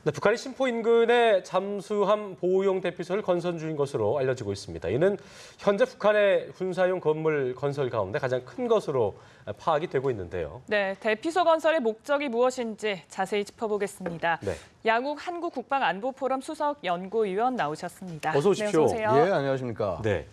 네, 북한이 신포 인근에 잠수함 보호용 대피소를 건설 중인 것으로 알려지고 있습니다. 이는 현재 북한의 군사용 건물 건설 가운데 가장 큰 것으로 파악이 되고 있는데요. 네, 대피소 건설의 목적이 무엇인지 자세히 짚어보겠습니다. 네. 양욱 한국국방안보포럼 수석 연구위원 나오셨습니다. 어서 오십시오. 네, 어서 오세요. 예, 안녕하십니까. 네,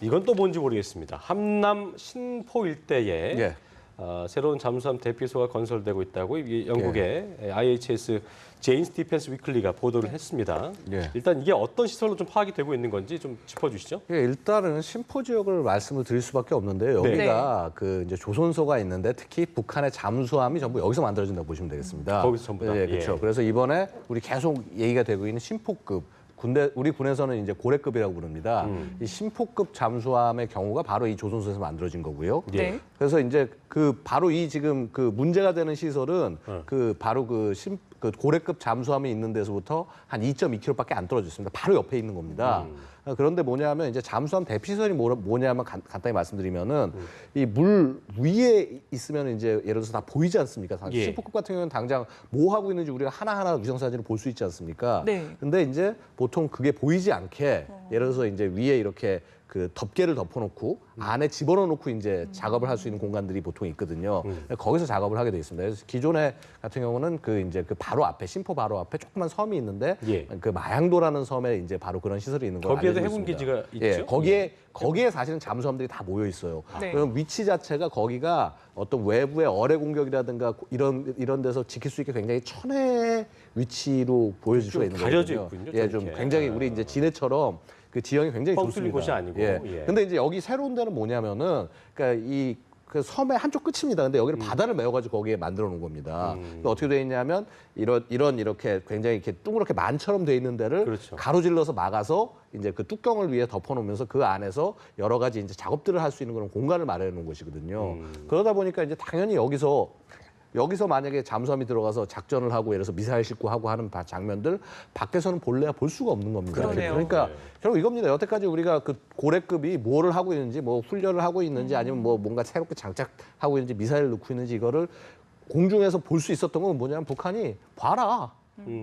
이건 또 뭔지 모르겠습니다. 함남 신포 일대에 예. 새로운 잠수함 대피소가 건설되고 있다고 영국의 IHS 제인스 디펜스 위클리가 보도를 했습니다. 예. 일단 이게 어떤 시설로 좀 파악이 되고 있는 건지 좀 짚어주시죠. 예, 일단은 신포 지역을 말씀을 드릴 수밖에 없는데요. 네. 여기가 그 이제 조선소가 있는데 특히 북한의 잠수함이 전부 여기서 만들어진다고 보시면 되겠습니다. 거기서 전부 다? 예, 그렇죠. 예. 그래서 이번에 우리 계속 얘기가 되고 있는 신포급 우리 군에서는 이제 고래급이라고 부릅니다. 이 신포급 잠수함의 경우가 바로 이 조선소에서 만들어진 거고요. 네. 그래서 이제 그 바로 이 지금 그 문제가 되는 시설은 그 바로 그 고래급 잠수함이 있는 데서부터 한 2.2km밖에 안 떨어져 있습니다. 바로 옆에 있는 겁니다. 그런데 뭐냐면 이제 잠수함 대피소설이 뭐냐면 간단히 말씀드리면은 이 물 위에 있으면 이제 예를 들어서 다 보이지 않습니까? 예. 신포급 같은 경우는 당장 뭐 하고 있는지 우리가 하나하나 위성 사진을 볼 수 있지 않습니까? 네. 근데 이제 보통 그게 보이지 않게 예를 들어서 이제 위에 이렇게 그 덮개를 덮어놓고 안에 집어넣어 놓고 이제 작업을 할 수 있는 공간들이 보통 있거든요. 거기서 작업을 하게 돼 있습니다. 그래서 기존에 같은 경우는 그 이제 그 바로 앞에 신포 바로 앞에 조그만 섬이 있는데 예. 그 마양도라는 섬에 이제 바로 그런 시설이 있는 걸 거기에도 알고 해군 있습니다. 기지가 있죠? 예, 거기에 사실은 잠수함들이 다 모여 있어요. 네. 그럼 위치 자체가 거기가 어떤 외부의 어뢰 공격이라든가 이런 데서 지킬 수 있게 굉장히 천혜의 위치로 보여질 수가 있는 가려져 거거든요. 있군요, 예, 좀 저렇게. 굉장히 우리 이제 진해처럼 그 지형이 굉장히 뻥 좋습니다. 뚫린 곳이 아니고. 예. 예. 근데 이제 여기 새로운 데는 뭐냐면은 그러니까 이 그 섬의 한쪽 끝입니다. 근데 여기를 바다를 메워가지고 거기에 만들어 놓은 겁니다. 그러니까 어떻게 돼 있냐면 이렇게 굉장히 이렇게 둥그렇게 만처럼 돼 있는 데를 그렇죠. 가로질러서 막아서 이제 그 뚜껑을 위에 덮어놓으면서 그 안에서 여러 가지 이제 작업들을 할 수 있는 그런 공간을 마련해 놓은 곳이거든요. 그러다 보니까 이제 당연히 여기서 만약에 잠수함이 들어가서 작전을 하고 예를 들어서 미사일 싣고 하고 하는 장면들 밖에서는 볼래야 볼 수가 없는 겁니다. 그러네요. 그러니까 네. 결국 이겁니다. 여태까지 우리가 그 고래급이 뭐를 하고 있는지 뭐 훈련을 하고 있는지 아니면 뭐 뭔가 새롭게 장착하고 있는지 미사일을 넣고 있는지 이거를 공중에서 볼 수 있었던 건 뭐냐면 북한이 봐라.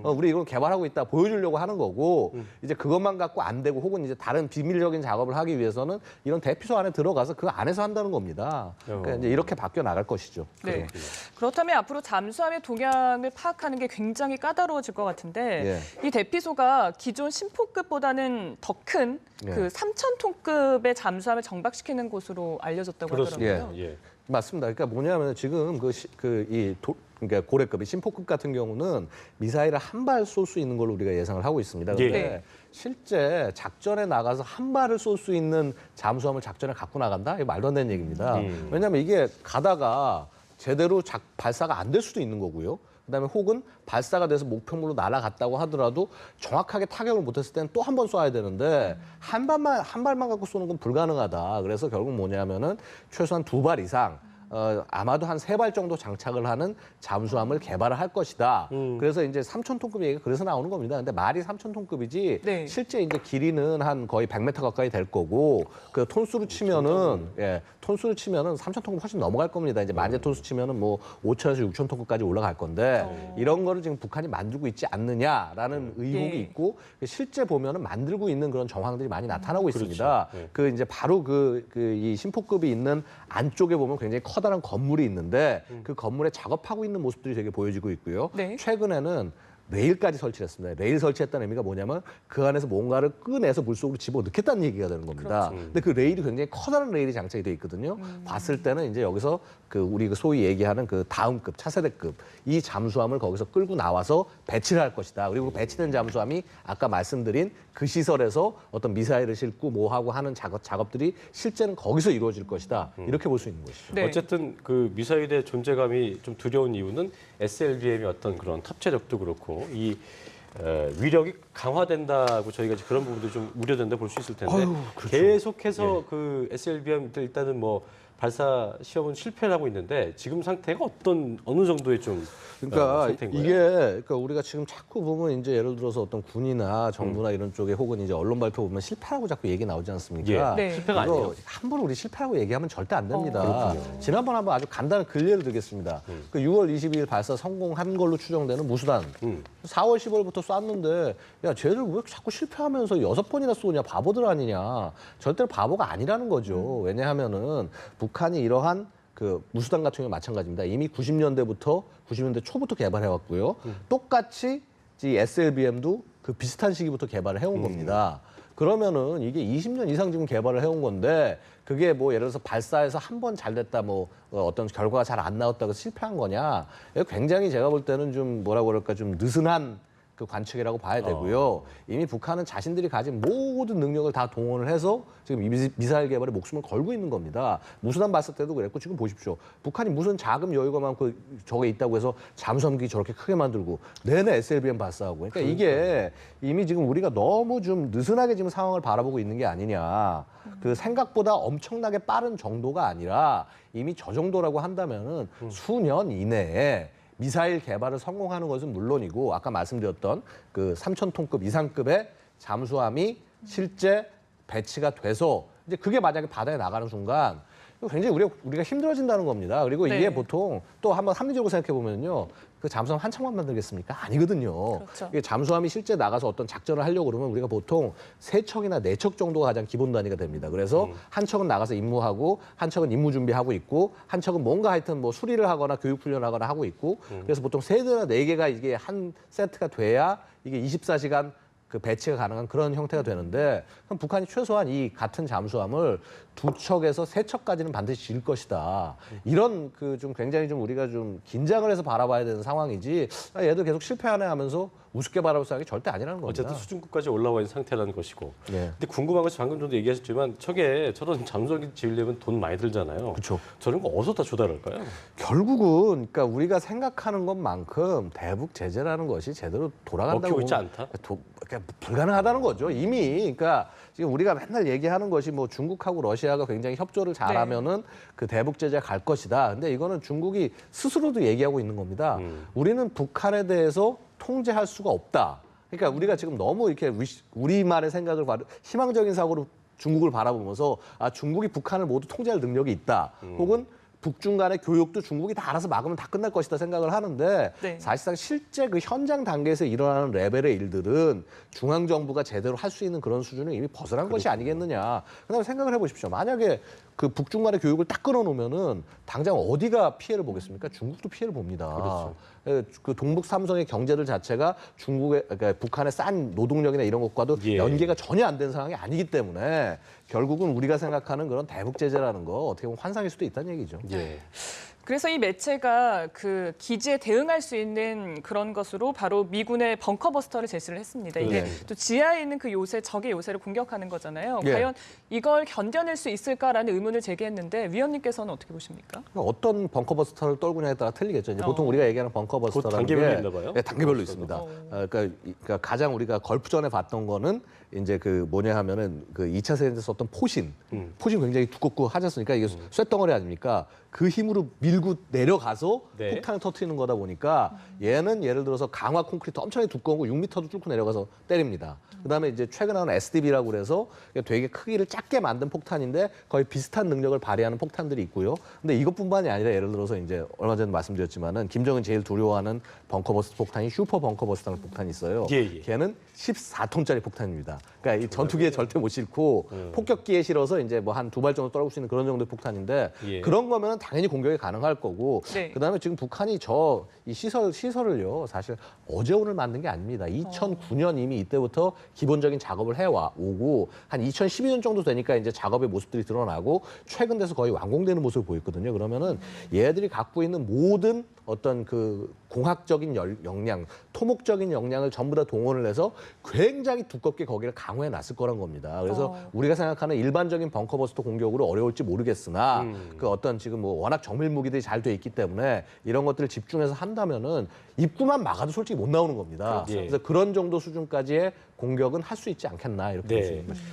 우리 이걸 개발하고 있다 보여주려고 하는 거고 이제 그것만 갖고 안 되고 혹은 이제 다른 비밀적인 작업을 하기 위해서는 이런 대피소 안에 들어가서 그 안에서 한다는 겁니다. 그러니까 이제 이렇게 바뀌어 나갈 것이죠. 네. 그렇다면 앞으로 잠수함의 동향을 파악하는 게 굉장히 까다로워질 것 같은데 이 대피소가 기존 신포급보다는 더 큰 그 3,000톤급의 잠수함을 정박시키는 곳으로 알려졌다고 그렇습니다. 하더라고요. 예. 맞습니다. 그러니까 뭐냐면 지금 그러니까 고래급이 신포급 같은 경우는 미사일을 한 발 쏠 수 있는 걸로 우리가 예상을 하고 있습니다. 그런데 네. 실제 작전에 나가서 한 발을 쏠 수 있는 잠수함을 작전에 갖고 나간다? 이거 말도 안 되는 얘기입니다. 왜냐하면 이게 가다가 제대로 발사가 안 될 수도 있는 거고요. 그다음에 혹은 발사가 돼서 목표물로 날아갔다고 하더라도 정확하게 타격을 못했을 때는 또 한 번 쏴야 되는데 한 발만 갖고 쏘는 건 불가능하다. 그래서 결국 뭐냐면은 최소한 2발 이상 아마도 한 3발 정도 장착을 하는 잠수함을 개발을 할 것이다. 그래서 이제 3,000톤급 얘기가 그래서 나오는 겁니다. 근데 말이 3,000톤급이지 네. 실제 이제 길이는 한 거의 100m 가까이 될 거고 그 톤수로 치면은 3,000톤급 훨씬 넘어갈 겁니다. 이제 만재 톤수 치면은 뭐 5,000에서 6,000톤급까지 올라갈 건데 이런 거를 지금 북한이 만들고 있지 않느냐라는 의혹이 예. 있고 실제 보면은 만들고 있는 그런 정황들이 많이 나타나고 있습니다. 그렇죠. 예. 그 이제 바로 이 신포급이 있는 안쪽에 보면 굉장히 커다란 건물이 있는데 그 건물에 작업하고 있는 모습들이 되게 보여지고 있고요. 네. 최근에는 레일까지 설치를 했습니다. 레일 설치했다는 의미가 뭐냐면 그 안에서 뭔가를 꺼내서 물속으로 집어넣겠다는 얘기가 되는 겁니다. 근데 그 레일이 굉장히 커다란 레일이 장착이 돼 있거든요. 봤을 때는 이제 여기서 우리 소위 얘기하는 그 다음급, 차세대급 이 잠수함을 거기서 끌고 나와서 배치를 할 것이다. 그리고 배치된 잠수함이 아까 말씀드린 그 시설에서 어떤 미사일을 싣고 뭐 하고 하는 작업들이 실제는 거기서 이루어질 것이다. 이렇게 볼 수 있는 것이죠. 네. 어쨌든 그 미사일의 존재감이 좀 두려운 이유는 SLBM의 어떤 그런 탑재력도 그렇고 이 위력이 강화된다고 저희가 이제 그런 부분도 좀 우려된다 볼 수 있을 텐데 계속해서 그 SLBM 일단은 뭐 발사 시험은 실패를 하고 있는데 지금 상태가 어느 정도의 좀 그러니까 상태인 이게 거예요? 그러니까 우리가 지금 자꾸 보면 이제 예를 들어서 어떤 군이나 정부나 이런 쪽에 혹은 이제 언론 발표 보면 실패라고 자꾸 얘기 나오지 않습니까? 네. 실패가 이거 아니에요. 함부로 우리 실패라고 얘기하면 절대 안 됩니다. 그렇군요. 지난번 한번 아주 간단한 근례를 드리겠습니다. 그 6월 22일 발사 성공한 걸로 추정되는 무수단 4월 15일부터 쐈는데 야 쟤들 왜 자꾸 실패하면서 6번이나 쏘냐 바보들 아니냐. 절대로 바보가 아니라는 거죠. 왜냐하면은 북한이 이러한 그 무수단 같은 경우 마찬가지입니다. 이미 90년대 초부터 개발해 왔고요. 똑같이 이 SLBM도 그 비슷한 시기부터 개발을 해온 겁니다. 그러면은 이게 20년 이상 지금 개발을 해온 건데 그게 뭐 예를 들어서 발사해서 한 번 잘 됐다 뭐 어떤 결과가 잘 안 나왔다고 실패한 거냐? 이거 굉장히 제가 볼 때는 좀 뭐라고 그럴까 좀 느슨한 그 관측이라고 봐야 되고요. 이미 북한은 자신들이 가진 모든 능력을 다 동원을 해서 지금 이 미사일 개발에 목숨을 걸고 있는 겁니다. 무수단 발사 때도 그랬고 지금 보십시오. 북한이 무슨 자금 여유가 많고 저게 있다고 해서 잠수함기 저렇게 크게 만들고 내내 SLBM 발사하고. 그러니까 이게 이미 지금 우리가 너무 좀 느슨하게 지금 상황을 바라보고 있는 게 아니냐. 그 생각보다 엄청나게 빠른 정도가 아니라 이미 저 정도라고 한다면은 수년 이내에 미사일 개발을 성공하는 것은 물론이고 아까 말씀드렸던 그 3,000톤급 이상급의 잠수함이 실제 배치가 돼서 이제 그게 만약에 바다에 나가는 순간 굉장히 우리가 힘들어진다는 겁니다. 그리고 이게 네. 보통 또 한번 합리적으로 생각해 보면요. 그 잠수함 한 척만 만들겠습니까? 아니거든요. 그렇죠. 이게 잠수함이 실제 나가서 어떤 작전을 하려고 그러면 우리가 보통 3척이나 4척 정도가 가장 기본 단위가 됩니다. 그래서 한 척은 나가서 임무하고 한 척은 임무 준비하고 있고 한 척은 뭔가 하여튼 뭐 수리를 하거나 교육 훈련하거나 하고 있고 그래서 보통 3대나 4개가 이게 한 세트가 돼야 이게 24시간 그 배치가 가능한 그런 형태가 되는데 그럼 북한이 최소한 이 같은 잠수함을 2척에서 3척까지는 반드시 질 것이다. 이런 그 좀 굉장히 좀 우리가 좀 긴장을 해서 바라봐야 되는 상황이지 얘들 계속 실패하네 하면서 우습게 바라볼 생각이 절대 아니라는 겁니다. 어쨌든 수준급까지 올라와 있는 상태라는 것이고. 예. 근데 궁금한 것이 방금 전도 얘기하셨지만 저런 잠수함 지으려면 돈 많이 들잖아요. 그렇죠. 저런 거 어디서 다 조달할까요? 결국은 그러니까 우리가 생각하는 것만큼 대북 제재라는 것이 제대로 돌아간다고 먹히고 있지 보면 않다? 그러니까 불가능하다는 거죠. 이미 그러니까 지금 우리가 맨날 얘기하는 것이 뭐 중국하고 러시아가 굉장히 협조를 잘하면은 그 대북 제재 갈 것이다. 근데 이거는 중국이 스스로도 얘기하고 있는 겁니다. 우리는 북한에 대해서 통제할 수가 없다. 그러니까 우리가 지금 너무 이렇게 우리만의 생각을 희망적인 사고로 중국을 바라보면서 아 중국이 북한을 모두 통제할 능력이 있다. 혹은 북중 간의 교육도 중국이 다 알아서 막으면 다 끝날 것이다 생각을 하는데 네. 사실상 실제 그 현장 단계에서 일어나는 레벨의 일들은 중앙정부가 제대로 할 수 있는 그런 수준을 이미 벗어난 것이 아니겠느냐. 그다음에 생각을 해보십시오. 만약에 그 북중 간의 교육을 딱 끊어놓으면은 당장 어디가 피해를 보겠습니까? 중국도 피해를 봅니다. 그렇죠. 그 동북 삼성의 경제들 자체가 그러니까 북한의 싼 노동력이나 이런 것과도 예. 연계가 전혀 안 된 상황이 아니기 때문에 결국은 우리가 생각하는 그런 대북 제재라는 거 어떻게 보면 환상일 수도 있다는 얘기죠. 예. 그래서 이 매체가 그 기지에 대응할 수 있는 그런 것으로 바로 미군의 벙커버스터를 제시를 했습니다. 이게 네. 또 지하에 있는 그 요새 적의 요새를 공격하는 거잖아요. 예. 과연 이걸 견뎌낼 수 있을까라는 의문을 제기했는데 위원님께서는 어떻게 보십니까? 어떤 벙커버스터를 떨구냐에 따라 틀리겠죠. 이제 보통 우리가 얘기하는 벙커버스터라는 단계별로 게 있나 봐요? 네, 단계별로 있습니다. 그러니까 가장 우리가 걸프전에 봤던 거는 이제 그 뭐냐 하면은 그 2차 세계대전 썼던 포신 굉장히 두껍고 하셨으니까 이게 쇳덩어리 아닙니까? 그 힘으로 밀고 내려가서 네. 폭탄을 터뜨리는 거다 보니까 얘는 예를 들어서 강화 콘크리트 엄청나게 두꺼운 거 6m도 뚫고 내려가서 때립니다. 그다음에 이제 최근에 나온 SDB라고 그래서 되게 크기를 작게 만든 폭탄인데 거의 비슷한 능력을 발휘하는 폭탄들이 있고요. 근데 이것뿐만이 아니라 예를 들어서 이제 얼마 전에 말씀드렸지만은 김정은 제일 두려워하는 벙커버스터 폭탄이 슈퍼 벙커버스터 폭탄이 있어요. 예. 걔는 14톤짜리 폭탄입니다. 그러니까 이 전투기에 절대 못 싣고 폭격기에 실어서 이제 뭐 한 2발 정도 떨굴 수 있는 그런 정도의 폭탄인데 예. 그런 거면은 당연히 공격이 가능할 거고 네. 그다음에 지금 북한이 이 시설을요 사실 어제 오늘 만든 게 아닙니다. 2009년 이미 이때부터 기본적인 작업을 오고 한 2012년 정도 되니까 이제 작업의 모습들이 드러나고 최근 돼서 거의 완공되는 모습을 보였거든요. 그러면은 얘들이 갖고 있는 모든 어떤 그 공학적인 역량, 토목적인 역량을 전부 다 동원을 해서 굉장히 두껍게 거기를 강화해 놨을 거란 겁니다. 그래서 우리가 생각하는 일반적인 벙커버스터 공격으로 어려울지 모르겠으나 그 어떤 지금 뭐 워낙 정밀 무기들이 잘 돼 있기 때문에 이런 것들을 집중해서 한다면은 입구만 막아도 솔직히 못 나오는 겁니다. 그렇죠. 그래서 그런 정도 수준까지의 공격은 할 수 있지 않겠나 이렇게 볼 수 네. 있는 것이죠.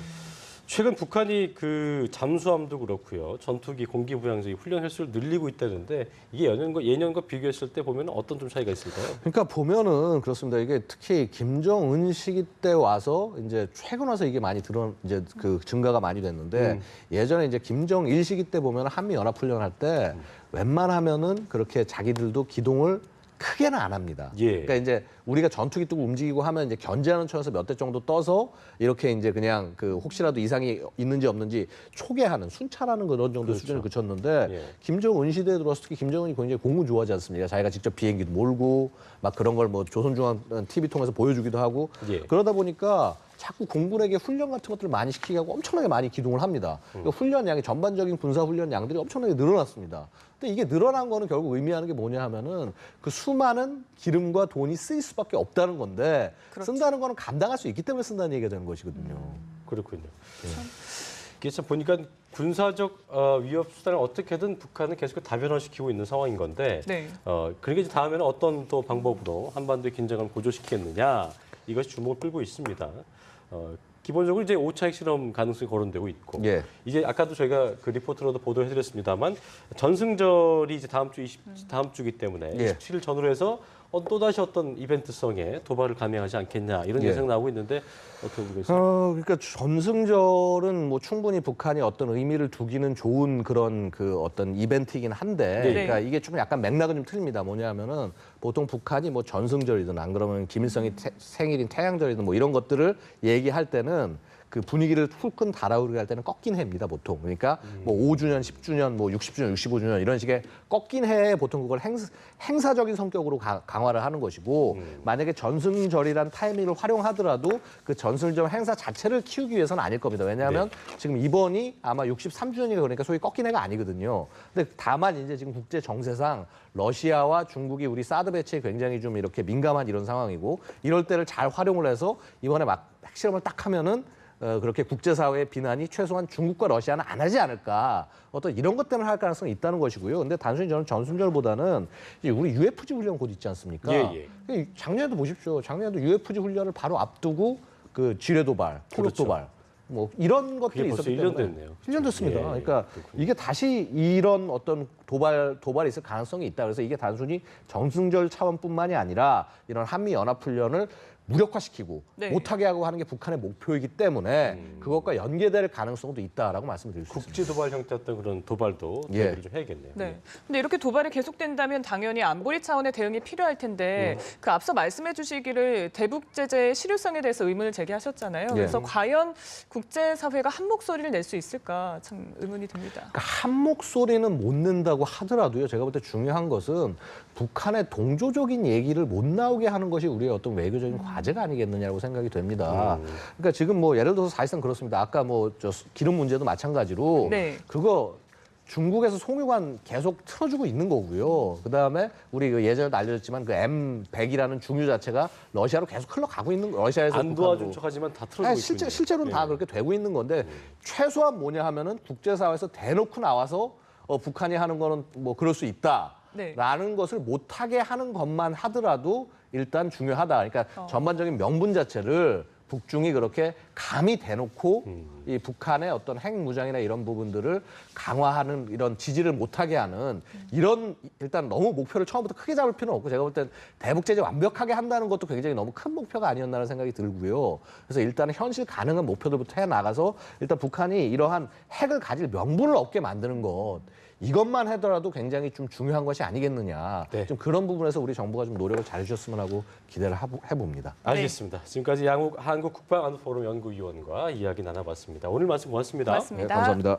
최근 북한이 그 잠수함도 그렇고요. 전투기 공기부양제 훈련 횟수를 늘리고 있다는데 이게 예년과 비교했을 때 보면 어떤 좀 차이가 있을까요? 그러니까 보면은 그렇습니다. 이게 특히 김정은 시기 때 와서 이제 최근 와서 이게 많이 이제 그 증가가 많이 됐는데 예전에 이제 김정일 시기 때 보면 한미 연합 훈련할 때 웬만하면은 그렇게 자기들도 기동을 크게는 안 합니다. 예. 그러니까 이제 우리가 전투기 뜨고 움직이고 하면 이제 견제하는 차원에서 몇 대 정도 떠서 이렇게 이제 그냥 그 혹시라도 이상이 있는지 없는지 초계하는 순찰하는 그런 정도 그렇죠. 수준을 그쳤는데 예. 김정은 시대에 들어서 특히 김정은이 굉장히 공무 좋아하지 않습니까? 자기가 직접 비행기도 몰고 막 그런 걸 뭐 조선중앙 TV 통해서 보여주기도 하고 예. 그러다 보니까 자꾸 공군에게 훈련 같은 것들을 많이 시키게 하고 엄청나게 많이 기동을 합니다. 그러니까 훈련 양이 전반적인 군사 훈련 양들이 엄청나게 늘어났습니다. 근데 이게 늘어난 거는 결국 의미하는 게 뭐냐 하면은 그 수많은 기름과 돈이 쓰일 수밖에 없다는 건데 그렇죠. 쓴다는 거는 감당할 수 있기 때문에 쓴다는 얘기가 되는 것이거든요. 그렇군요. 이게 참 보니까 군사적 위협 수단을 어떻게든 북한은 계속 다변화시키고 있는 상황인 건데 네. 그러니까 이제 다음에는 어떤 또 방법으로 한반도의 긴장을 고조시키겠느냐 이것이 주목을 끌고 있습니다. 기본적으로 이제 5차 핵실험 가능성이 거론되고 있고 예. 이제 아까도 저희가 그 리포트로도 보도해드렸습니다만 전승절이 이제 다음 주이기 때문에 예. 27일 전후로 해서 또다시 어떤 이벤트성의 도발을 감행하지 않겠냐 이런 예. 예상 나오고 있는데 어떻게 보고 있습니까? 그러니까 전승절은 뭐 충분히 북한이 어떤 의미를 두기는 좋은 그런 그 어떤 이벤트이긴 한데, 네. 그러니까 이게 조금 약간 맥락은 좀 틀립니다. 뭐냐면은 보통 북한이 뭐 전승절이든 안 그러면 김일성이 생일인 태양절이든 뭐 이런 것들을 얘기할 때는 그 분위기를 훌끈 달아오르게 할 때는 꺾인 해입니다, 보통. 그러니까 뭐 5주년, 10주년, 뭐 60주년, 65주년 이런 식의 꺾인 해에 보통 그걸 행사적인 성격으로 강화를 하는 것이고 만약에 전승절이란 타이밍을 활용하더라도 그 전승절 행사 자체를 키우기 위해서는 아닐 겁니다. 왜냐하면 지금 이번이 아마 63주년이니까 그러니까 소위 꺾인 해가 아니거든요. 근데 다만 이제 지금 국제 정세상 러시아와 중국이 우리 사드 배치에 굉장히 좀 이렇게 민감한 이런 상황이고 이럴 때를 잘 활용을 해서 이번에 막 핵실험을 딱 하면은 그렇게 국제사회의 비난이 최소한 중국과 러시아는 안 하지 않을까. 어떤 이런 것 때문에 할 가능성이 있다는 것이고요. 근데 단순히 저는 전승절보다는 이제 우리 UFG 훈련 곧 있지 않습니까? 예. 작년에도 보십시오. 작년에도 UFG 훈련을 바로 앞두고 그 지뢰 도발, 포격 그렇죠. 도발. 뭐 이런 것들이 그게 벌써 있었기 1년 때문에 됐네요. 1년 됐습니다. 예, 그러니까 그렇군요. 이게 다시 이런 어떤 도발이 있을 가능성이 있다. 그래서 이게 단순히 전승절 차원뿐만이 아니라 이런 한미 연합 훈련을 무력화시키고 네. 못하게 하고 하는 게 북한의 목표이기 때문에 그것과 연계될 가능성도 있다라고 말씀드릴 수 있습니다. 국제 도발 형태였던 그런 도발도 예. 대비를 좀 해야겠네요. 네. 근데 이렇게 도발이 계속된다면 당연히 안보리 차원의 대응이 필요할 텐데 그 앞서 말씀해 주시기를 대북 제재의 실효성에 대해서 의문을 제기하셨잖아요. 그래서 과연 국제사회가 한 목소리를 낼 수 있을까 참 의문이 듭니다. 그러니까 한 목소리는 못 낸다고 하더라도요. 제가 볼 때 중요한 것은 북한의 동조적인 얘기를 못 나오게 하는 것이 우리의 어떤 외교적인 과제가 아니겠느냐고 생각이 됩니다. 그러니까 지금 뭐 예를 들어서 사실상 그렇습니다. 아까 뭐 저 기름 문제도 마찬가지로 네. 그거 중국에서 송유관 계속 틀어주고 있는 거고요. 그다음에 우리 그 예전에도 알려졌지만 그 M100이라는 중유 자체가 러시아로 계속 흘러가고 있는 거. 러시아에서 안 도와준 척하지만 다 틀어지고 아니, 있군요. 실제로는 다 그렇게 되고 있는 건데 최소한 뭐냐 하면은 국제사회에서 대놓고 나와서 북한이 하는 거는 뭐 그럴 수 있다라는 것을 못하게 하는 것만 하더라도 일단 중요하다. 그러니까 전반적인 명분 자체를 북중이 그렇게 감히 대놓고 이 북한의 어떤 핵무장이나 이런 부분들을 강화하는 이런 지지를 못하게 하는 이런 일단 너무 목표를 처음부터 크게 잡을 필요는 없고 제가 볼 땐 대북 제재 완벽하게 한다는 것도 굉장히 너무 큰 목표가 아니었나라는 생각이 들고요. 그래서 일단 현실 가능한 목표들부터 해 나가서 일단 북한이 이러한 핵을 가질 명분을 얻게 만드는 것 이것만 하더라도 굉장히 좀 중요한 것이 아니겠느냐. 네. 좀 그런 부분에서 우리 정부가 좀 노력을 잘 해주셨으면 하고 기대를 해봅니다. 알겠습니다. 지금까지 한국 국방안보포럼 연구위원과 이야기 나눠봤습니다. 오늘 말씀 고맙습니다. 고맙습니다. 네, 감사합니다.